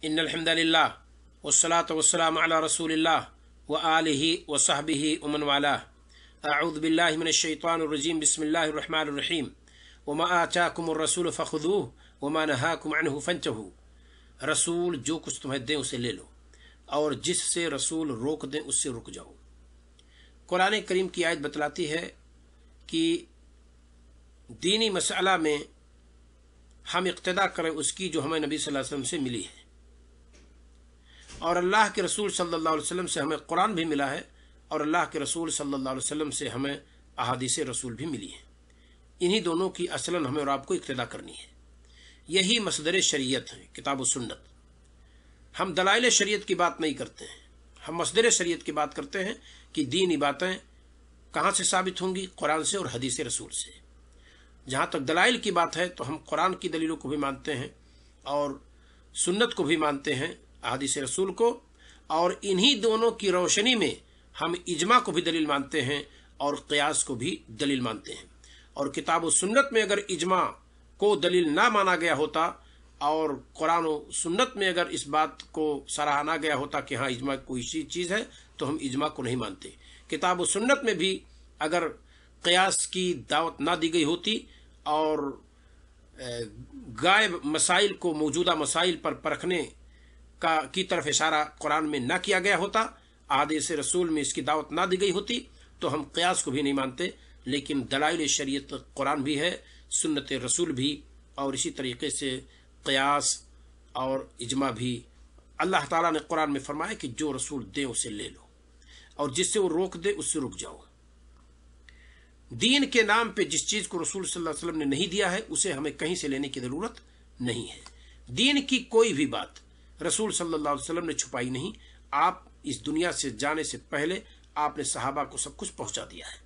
इन्नल हम्दुलिल्लाह वस्सलातु वस्सलामु अला रसूलिल्लाह व आलिहि व सहबिहि व मन वाला। अऊज़ु बिल्लाहि मिनश शैतानिर रजीम। बिस्मिल्लाहिर रहमानिर रहीम। व मा आताकुमुर रसूल फखुदूहु व मा नहाकुम अन्हु फंतहू। रसूल जो कुछ तुम्हें दें उसे ले लो और जिससे रसूल रोक दें उससे रुक जाओ। कुरान करीम की आयत बतलाती है कि दीनी मसला में हम इक्तदा करें उसकी जो हमें नबी सल्लल्लाहु अलैहि वसल्लम से मिली है, और अल्लाह के रसूल सल्लल्लाहु अलैहि वसल्लम से हमें कुरान भी मिला है और अल्लाह के रसूल सल्लल्लाहु अलैहि वसल्लम से हमें अहादीस रसूल भी मिली है। इन्हीं दोनों की असलन हमें और आपको इक्तदा करनी है। यही मसदर शरीयत है, किताब व सुन्नत। हम दलाइल शरीयत की बात नहीं करते हैं, हम मसदर शरीयत की बात करते हैं कि दीनी बातें कहाँ से साबित होंगी? कुरान से और हदीस रसूल से। जहाँ तक दलाइल की बात है तो हम कुरान की दलीलों को भी मानते हैं और सुन्नत को भी मानते हैं, हदीस रसूल को, और इन्हीं दोनों की रोशनी में हम इजमा को भी दलील मानते हैं और क़ियास को भी दलील मानते हैं। और किताब व सुन्नत में अगर इजमा को दलील ना माना गया होता और कुरान व सुन्नत में अगर इस बात को सराहना गया होता कि हाँ इजमा कोई चीज़ है, तो हम इजमा को नहीं मानते। किताब व सुन्नत में भी अगर क़ियास की दावत ना दी गई होती और गायब मसाइल को मौजूदा मसाइल पर परखने की तरफ इशारा कुरान में ना किया गया होता, हदीस रसूल में इसकी दावत ना दी गई होती, तो हम क़ियास को भी नहीं मानते। लेकिन दलाइल शरीयत कुरान भी है, सुन्नत रसूल भी, और इसी तरीके से क़ियास और इजमा भी। अल्लाह ताला ने कुरान में फरमाया कि जो रसूल दे उसे ले लो और जिससे वो रोक दे उससे रुक जाओ। दीन के नाम पे जिस चीज़ को रसूल सल्लल्लाहु अलैहि वसल्लम ने नहीं दिया है उसे हमें कहीं से लेने की ज़रूरत नहीं है। दीन की कोई भी बात रसूल सल्लल्लाहु अलैहि वसल्लम ने छुपाई नहीं। आप इस दुनिया से जाने से पहले आपने सहाबा को सब कुछ पहुंचा दिया है।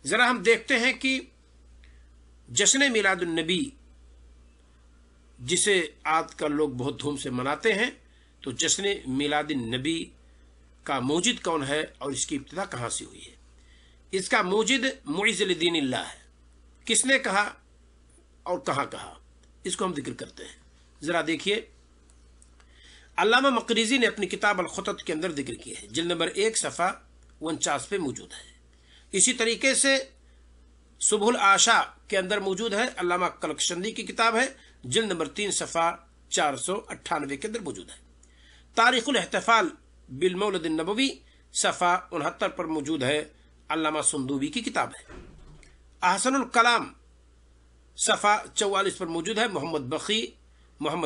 ज़रा हम देखते हैं कि जश्न मिलादुन नबी जिसे आजकल लोग बहुत धूम से मनाते हैं, तो जश्न मिलादुन नबी का मौजिद कौन है और इसकी इब्तिदा कहाँ से हुई है? इसका मौजिद मुइज़ लिदीनिल्लाह है। किसने कहा और कहाँ कहा, इसको हम जिक्र करते हैं। ज़रा देखिए, अल्लामा मक़रिज़ी ने अपनी किताब अल-ख़ुतत के अंदर जिक्र किया है, जिल्द नंबर 1 सफ़ा 49 पे मौजूद है। इसी तरीके से सुबहुल आशा के अंदर मौजूद है, अल्लामा कलकशंदी की किताब है, जिल्द नंबर 3 सफ़ा 498 के अंदर मौजूद है। तारीख़ुल इहतिफ़ाल बिल मौलिद नबवी सफ़ा 69 पर मौजूद है, अल्लामा सुंदूबी की किताब है। अहसनुल कलाम सफ़ा 44 पर मौजूद है, मोहम्मद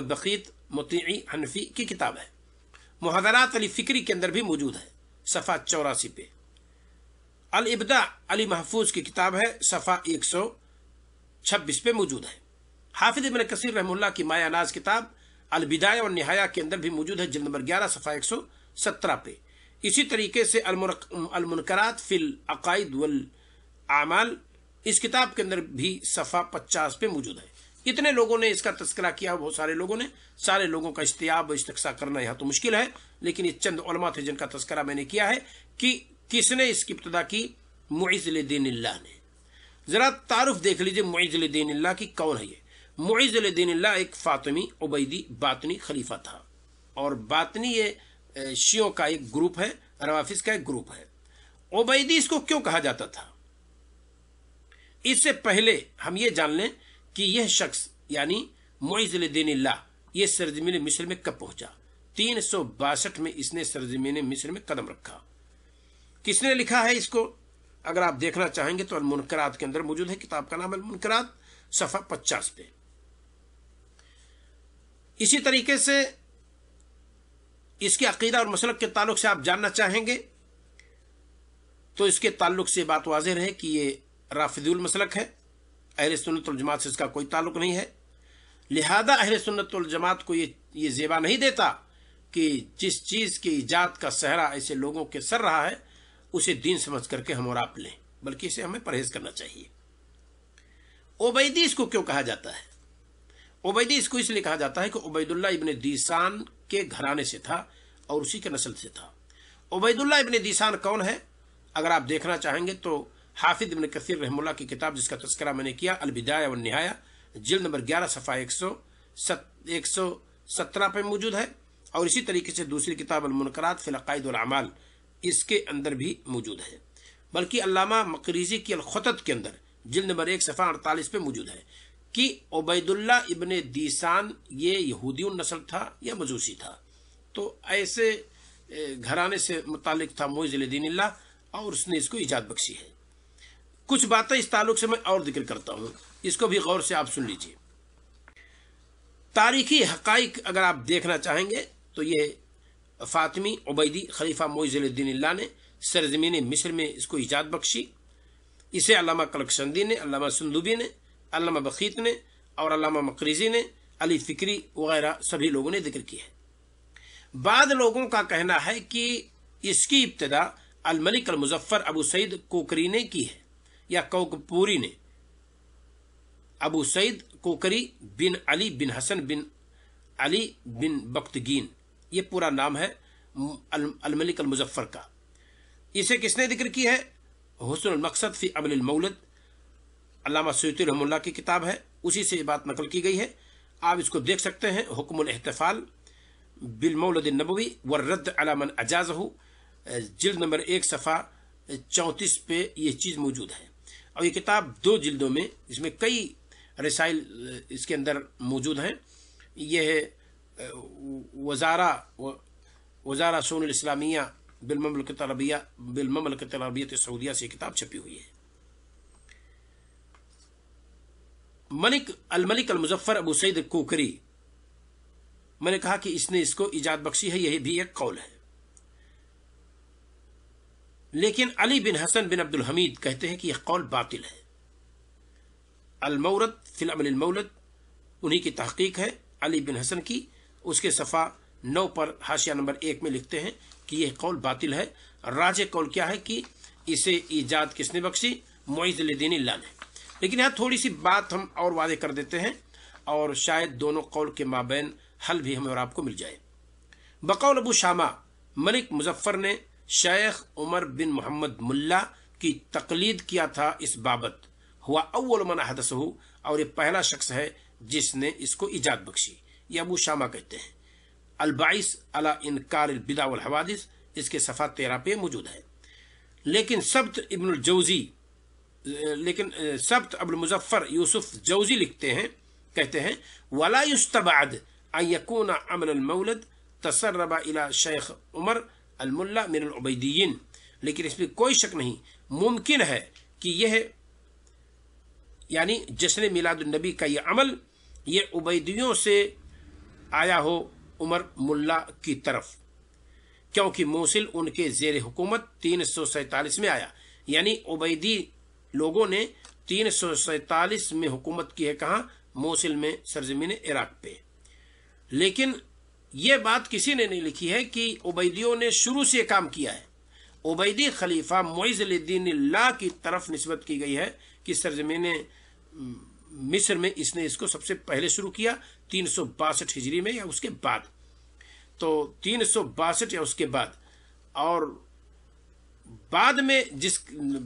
बख़ीत मुतीई हनफी की किताब है। मुहज़रात अली फ़िक्री के अंदर भी मौजूद है, सफ़ा 84 पे। अल इब्दा अली महफूज की किताब है, सफ़ा 126 पे मौजूद है। हाफिज़ इब्न कसीर रहमतुल्लाह की माया नाज किताब अल बिदाया व निहाया के अंदर भी मौजूद है, जिल्द नंबर 11 सफ़ा 117 पे। इसी तरीके से अल मुनकरात फिल अक़ाइद वल आमाल, इस किताब के अंदर भी सफ़ा 50 पे मौजूद है। इतने लोगों ने इसका तज़किरा किया, बहुत सारे लोगों ने, सारे लोगों का इस्तियाब व इस्तक़सा करना यहाँ तो मुश्किल है, लेकिन ये चंद उलमा थे जिनका तज़किरा मैंने किया है कि किसने इसकी इब्तिदा की? मुइज़ लिदीनिल्लाह ने। ज़रा तारुफ देख लीजिए मुइज़ लिदीनिल्लाह की, कौन है ये? मुइज़ लिदीनिल्लाह एक फ़ातिमी उबैदी बातनी खलीफा था, और बातनी ये शियों का एक ग्रुप है, रवाफिज़ का एक ग्रुप है। उबैदी इसको क्यों कहा जाता था? इससे पहले हम ये जान लें कि यह शख्स यानी मुइज़ लिदीनिल्लाह ये सरज़मीन मिस्र में कब पहुंचा? 362 में इसने सरज़मीन मिस्र में कदम रखा। किसने लिखा है इसको? अगर आप देखना चाहेंगे तो अल-मुनकरात के अंदर मौजूद है, किताब का नाम अल-मुनकरात, सफ़ा 50 पे। इसी तरीके से इसके अकीदा और मसलक के ताल्लुक से आप जानना चाहेंगे तो इसके ताल्लुक से बात वाज़ेह रहे कि ये राफ़िदुल मसलक है, अहले सुन्नत वल जमात से इसका कोई ताल्लुक नहीं है। लिहाजा अहले सुन्नत वल जमात को ये ज़ेबा नहीं देता कि जिस चीज़ की ईजाद का सहरा ऐसे लोगों के सर रहा है उसे दीन समझ करके हम और आप लें, बल्कि इसे हमें परहेज करना चाहिए। उबैदी इसको क्यों कहा जाता है? उबैदी इसको इसलिए कहा जाता है कि उबैदुल्लाह इब्न दीसान के घराने से था और उसी के नस्ल से था। उबैदुल्लाह इब्न दीसान कौन है? अगर आप देखना चाहेंगे तो हाफिज़ इब्न कसीर रहमतुल्लाह की किताब जिसका तज़किरा मैंने किया अल बिदाया व निहाया, जिल्द नंबर 11 सफ़ा 117 पे मौजूद है, اور اسی طریقے سے دوسری کتاب المنکرات فی العقائد والاعمال اس کے اندر بھی موجود ہے، بلکہ علامہ مقریزی کی الخطط کے اندر جلد نمبر 1 صفحہ 48 پہ موجود ہے کہ عبید اللہ ابن دیسان یہ یہودی النسل تھا یا مجوسی تھا، تو ایسے گھرانے سے متعلق تھا معز الدین اللہ، اور اس نے اس کو ایجاد بخشی ہے۔ کچھ باتیں اس تعلق سے میں اور ذکر کرتا ہوں، اس کو بھی غور سے آپ سن لیجئے۔ تاریخی حقائق اگر آپ دیکھنا چاہیں گے تو یہ فاطمی عبیدی خلیفہ معز الدین اللہ نے سرزمین مصر میں اس کو ایجاد بخشی۔ اسے علامہ کلکشندی نے، علامہ سندوبی نے، علامہ بخیت نے اور علامہ مقریزی نے، علی فکری وغیرہ سبھی لوگوں نے ذکر کیا ہے۔ بعض لوگوں کا کہنا ہے کہ اس کی ابتدا الملک المظفر ابو سعید کوکری نے کی ہے، یا کوکپوری نے۔ ابو سعید کوکری بن علی بن حسن بن علی بن بختگین، یہ پورا نام ہے الملک المظفر کا۔ اسے کس نے ذکر کی ہے؟ حسن المقصد فی عمل المولد، علامہ سیوطی رحمہ اللہ کی کتاب ہے، اسی سے یہ بات نقل کی گئی ہے۔ آپ اس کو دیکھ سکتے ہیں، حکم الاحتفال بالمولد النبوی والرد علی من اجازہ، جلد نمبر 1 صفحہ 34 پہ یہ چیز موجود ہے۔ اور یہ کتاب 2 جلدوں میں، اس میں کئی رسائل اس کے اندر موجود ہیں۔ یہ ہے وزارہ شؤون الاسلامیہ بالمملکت العربیہ سعودیہ سے کتاب چھپی ہوئی ہے۔ الملک المظفر ابو سعید کوکری، میں نے کہا کہ اس نے اس کو ایجاد بخشی ہے، یہی بھی ایک قول ہے، لیکن علی بن حسن بن عبد الحمید کہتے ہیں کہ یہ قول باطل ہے۔ المورد فی العمل المولد انہی کی تحقیق ہے، علی بن حسن کی، اس کے صفحہ 9 پر حاشیہ نمبر 1 میں لکھتے ہیں کہ یہ قول باطل ہے۔ راجح قول کیا ہے کہ اسے ایجاد کس نے بخشی؟ معز الدین اللہ نے۔ لیکن یہاں تھوڑی سی بات ہم اور واضح کر دیتے ہیں، اور شاید دونوں قول کے مابین حل بھی ہمیں اور آپ کو مل جائے۔ بقول ابو شامہ، ملک مظفر نے شیخ عمر بن محمد ملا کی تقلید کیا تھا اس بابت، ہوا اول من احدثہ، اور یہ پہلا شخص ہے جس نے اس کو ایجاد بخشی، یہ ابو شامہ کہتے ہیں۔ الباعث علی انکار البدع والحوادث، اس کے صفحہ 13 پہ موجود ہے۔ لیکن سبت ابو المظفر یوسف جوزی لکھتے ہیں، کہتے ہیں ولا يستبعد ان يكون عمل المولد تسرب الى شیخ عمر الملا من العبیدیین، لیکن اس میں کوئی شک نہیں، ممکن ہے کہ یہ یعنی جشن میلاد النبی کا یہ عمل یہ عبیدیوں سے آیا ہو عمر ملا کی طرف، کیونکہ موصل ان کے زیر حکومت 347 میں آیا، یعنی عبیدی لوگوں نے 347 میں حکومت کی ہے، کہاں؟ موصل میں، سرزمین عراق پہ۔ لیکن یہ بات کسی نے نہیں لکھی ہے کہ عبیدیوں نے شروع سے کام کیا ہے۔ عبیدی خلیفہ معز الدین اللہ کی طرف نسبت کی گئی ہے کہ سرزمین مصر میں اس نے اس کو سب سے پہلے شروع کیا 362 ہجری میں یا اس کے بعد، تو 362 یا اس کے بعد، اور بعد میں جس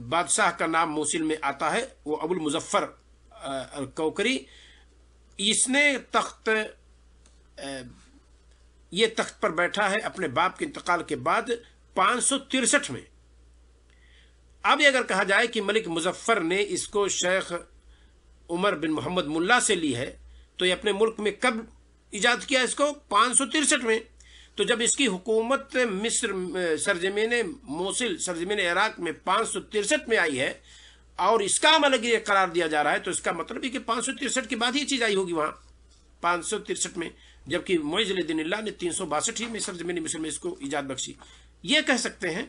بادشاہ کا نام موصل میں آتا ہے وہ ابو المظفر کوکری، اس نے یہ تخت پر بیٹھا ہے اپنے باپ کے انتقال کے بعد 563 میں۔ اب یہ اگر کہا جائے کہ ملک مظفر نے اس کو شیخ عمر بن محمد ملا سے لی ہے، تو یہ اپنے ملک میں کب ایجاد کیا اس کو؟ 563 میں۔ تو جب اس کی حکومت مصر سرزمین موصل سرزمین عراق میں 563 میں آئی ہے، اور اس کا عمل اگر یہ قرار دیا جا رہا ہے، تو اس کا مطلب ہے کہ 563 کے بعد ہی چیز آئی ہوگی وہاں 563 میں، جبکہ معز الدین اللہ نے 362 ہی میں سرزمین مصر میں اس کو ایجاد بخشی۔ یہ کہہ سکتے ہیں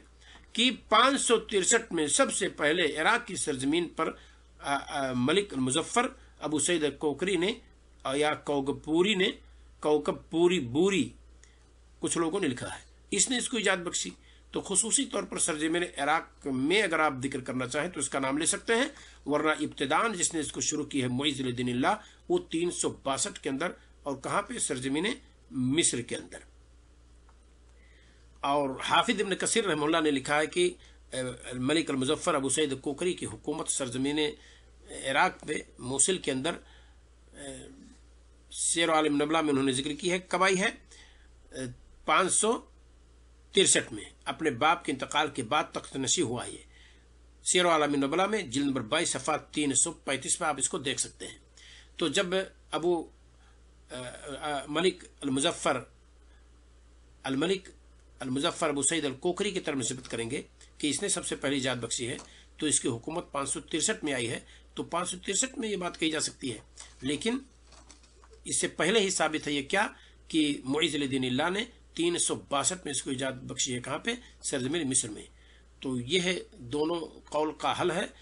کہ 563 میں سب سے پہلے عراق کی سرزمین پر ملک المظفر ابو سعید کوکری نے یا کوکپوری بوری کچھ لوگوں نے لکھا ہے، اس نے اس کو ایجاد بخشی۔ تو خصوصی طور پر سرزمین عراق میں اگر آپ ذکر کرنا چاہیں تو اس کا نام لے سکتے ہیں، ورنہ ابتداً جس نے اس کو شروع کی ہے معز الدین اللہ، وہ 362 کے اندر، اور کہاں پہ؟ سرزمین مصر کے اندر۔ اور حافظ ابن کثیر رحمہ اللہ نے لکھا ہے کہ ملک المظفر ابو سعید کوکری کی حکومت سرزمین عراق پہ موصل کے اندر سیر عالم نبلا میں انہوں نے ذکر کی ہے، کب آئی ہے؟ 563 में अपने बाप के इंतकाल के बाद तख्त नशी हुआ। ये सीर आलम नुबला में जिल्द नंबर 22 सफ़ा 335 पर आप इसको देख सकते हैं। तो जब अबू मलिक अल-मुज़फ़्फ़र अबू सईद अल-कोकरी की तरफ निस्बत करेंगे कि इसने सबसे पहली इजाज़त बख्शी है, तो इसकी हुकूमत 563 में आई है। तो 563 में ये बात कही जा सकती है, लेकिन इससे पहले ही साबित है ये क्या कि मुइज़-उल-दीन ने 362 में इसको इजाज़त बख्शी है। कहाँ पे? सरज़मीन मिस्र में। तो यह दोनों कौल का हल है